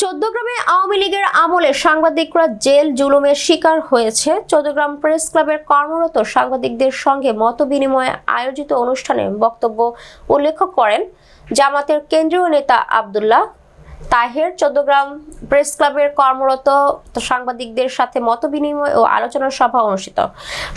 চৌদ্দগ্রামে আওয়ামী লীগের আমলে সাংবাদিকরা জেল জুলুমের শিকার হয়েছে। চৌদ্দগ্রাম প্রেস ক্লাবের কর্মরত সাংবাদিকদের সঙ্গে মতবিনিময়ে আয়োজিত অনুষ্ঠানে বক্তব্য উল্লেখ করেন জামাতের কেন্দ্রীয় নেতা আব্দুল্লাহ তাহের। চৌদ্দগ্রাম প্রেস ক্লাবের কর্মরত সাংবাদিকদের সাথে মতবিনিময় ও আলোচনা সভা অনুষ্ঠিত।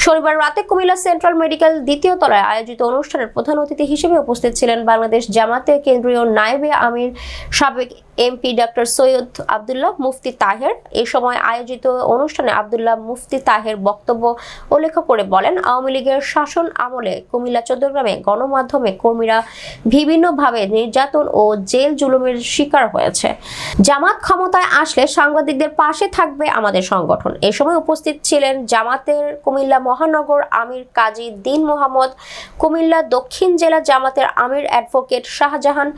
শনিবার রাতে কুমিল্লা সেন্ট্রাল মেডিকেল দ্বিতীয় তলায় আয়োজিত অনুষ্ঠানের প্রধান অতিথি হিসেবে উপস্থিত ছিলেন বাংলাদেশ জামাতের কেন্দ্রীয় নায়েবে আমির সাবেক এমপি ডক্টর সৈয়দ আব্দুল্লাহ মুফতি তাহের। এই সময় আয়োজিত অনুষ্ঠানে আব্দুল্লাহ মুফতি তাহের বক্তব্য উল্লেখ করে বলেন, আওয়ামী লীগের শাসন আমলে কুমিল্লা চৌদ্দগ্রামে গণমাধ্যমে কর্মীরা বিভিন্নভাবে নির্যাতন ও জেল জুলুমের শিকার হয়েছে। জামাত ক্ষমতায় আসলে সাংবাদিকদের পাশে থাকবে আমাদের সংগঠন। এ সময় উপস্থিত ছিলেন জামাতের কুমিল্লা মহানগর আমির কাজী দীন মোহাম্মদ, কুমিল্লা দক্ষিণ জেলা জামাতের আমির অ্যাডভোকেট শাহজাহান,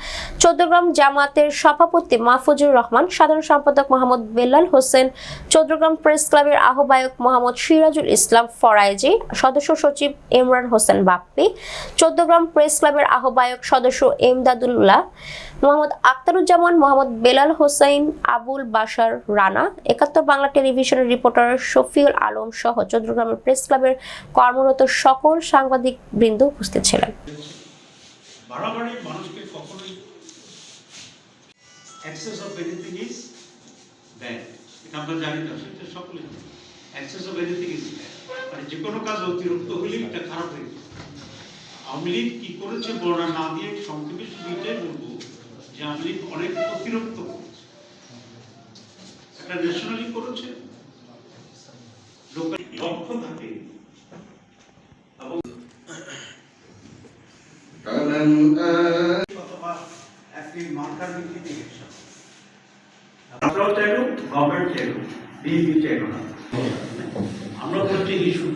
চৌদ্দগ্রাম জামাতের সভাপতি মাহফুজুর রহমান, সাধারণ সম্পাদক মোহাম্মদ বেলাল হোসেন, চৌদ্দগ্রাম প্রেস ক্লাবের আহ্বায়ক মোহাম্মদ সিরাজুল ইসলাম ফরাইজি, সদস্য সচিব ইমরান হোসেন বাপ্পি, চৌদ্দগ্রাম প্রেস ক্লাবের আহ্বায়ক সদস্য এমদাদুল্লাহ, মোহাম্মদ আখতারুজ্জামান, মোহাম্মদ বেলাল হোসেন, আবুল বাশার রানা, ৭১ বাংলা টেলিভিশনের রিপোর্টার শফিউল আলম সহ চৌদ্দগ্রামের প্রেস ক্লাবের কর্মরত সকল সাংবাদিক বৃন্দ উপস্থিত ছিলেন। Excess of anything is bad. এটা আমরা জানি না, সেটা সকলে জানি। Excess of anything is bad. মানে যে কোনো কাজ অতিরিক্ত হলে এটা খারাপ হয়ে যায়। আওয়ামী লীগ কি করেছে বর্ণনা না দিয়ে সংক্ষেপে শুরুতে বলবো যে আওয়ামী লীগ অনেক অতিরিক্ত করেছে। একটা ন্যাশনালি করেছে, লোকাল লক্ষ্য থাকে অথবা একটি মার্কার ভিত্তিতে আমরাও চাইলো, গভর্নমেন্ট চাইলো, বিএনপি চাইলো না। আমরা বলছি ইস্যু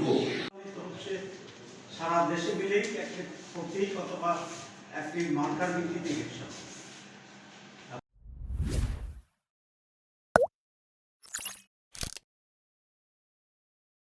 হচ্ছে সারা দেশে মিলেই একটি প্রতীক অথবা একটি মার্কার ভিত্তিতে ইলেকশন।